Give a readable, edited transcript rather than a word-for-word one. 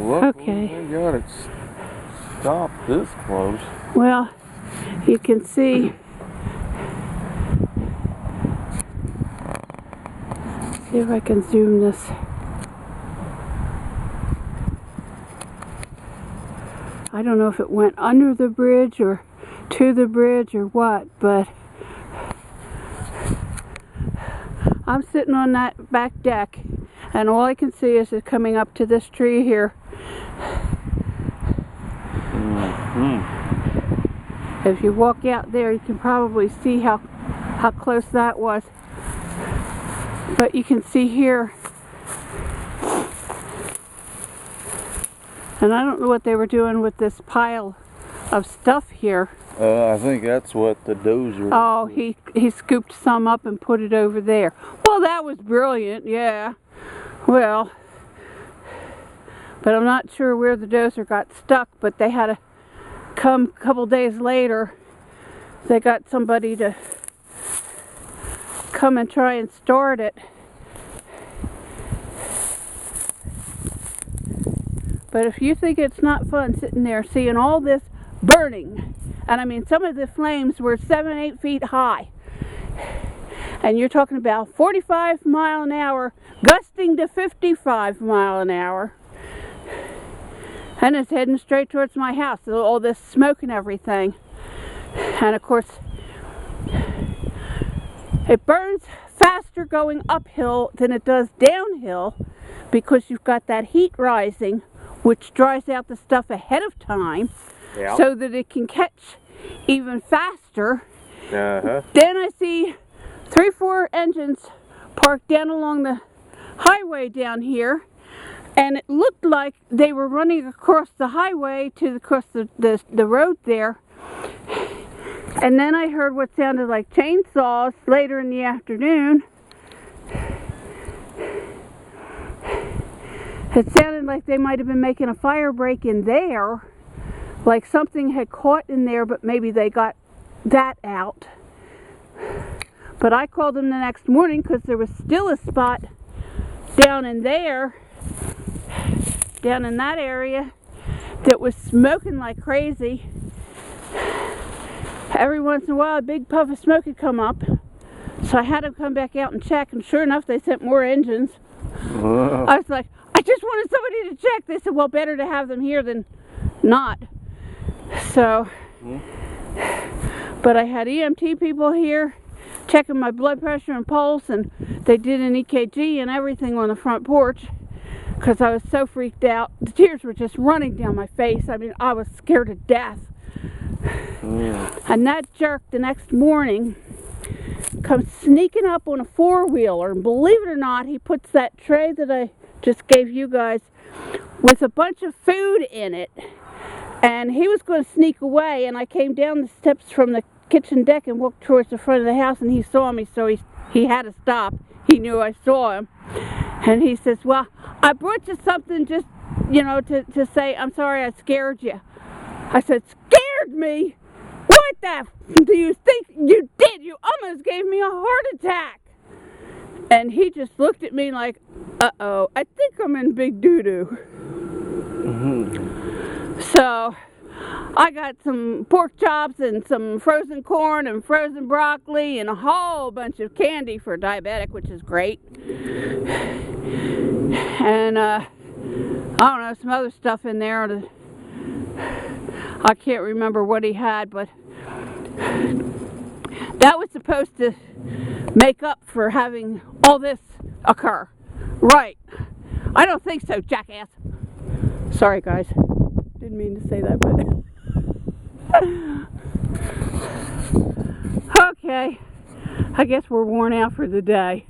Luckily, Okay. they got it stopped this close. Well, you can see. See if I can zoom this. I don't know if it went under the bridge or to the bridge or what, but I'm sitting on that back deck and all I can see is it coming up to this tree here. If you walk out there, you can probably see how close that was. But you can see here, and I don't know what they were doing with this pile of stuff here. I think that's what the dozer... Oh, he scooped some up and put it over there. Well, that was brilliant, yeah. Well, but I'm not sure where the dozer got stuck, but they had to come a couple days later. They got somebody to come and try and start it. But if you think it's not fun sitting there seeing all this burning, and I mean some of the flames were 7-8 feet high, and you're talking about 45 mile an hour gusting to 55 mile an hour, and it's heading straight towards my house, all this smoke and everything. And of course it burns faster going uphill than it does downhill because you've got that heat rising, which dries out the stuff ahead of time, so that it can catch even faster. Then I see 3-4 engines parked down along the highway down here, and it looked like they were running across the highway to across the road there. And then I heard what sounded like chainsaws later in the afternoon. It sounded like they might have been making a fire break in there, like something had caught in there, but maybe they got that out. But I called them the next morning because there was still a spot down in there, down in that area, that was smoking like crazy. Every once in a while a big puff of smoke had come up, so I had to come back out and check, and sure enough they sent more engines. I was like, I just wanted somebody to check. They said, well, better to have them here than not. So, but I had EMT people here checking my blood pressure and pulse, and they did an EKG and everything on the front porch because I was so freaked out. The tears were just running down my face. I mean, I was scared to death. And that jerk the next morning comes sneaking up on a four-wheeler, and believe it or not, he puts that tray that I just gave you guys with a bunch of food in it, and he was going to sneak away, and I came down the steps from the kitchen deck and walked towards the front of the house, and he saw me, so he had to stop. He knew I saw him, and he says, well, I brought you something just, you know, to say I'm sorry I scared you. I said, scared me? What the do you think you did? You almost gave me a heart attack. And he just looked at me like, uh-oh, I think I'm in big doo-doo. So I got some pork chops and some frozen corn and frozen broccoli and a whole bunch of candy for diabetic, which is great. And I don't know, some other stuff in there. I can't remember what he had, but that was supposed to make up for having all this occur. Right. I don't think so, jackass. Sorry, guys. Didn't mean to say that, but... Okay. I guess we're worn out for the day.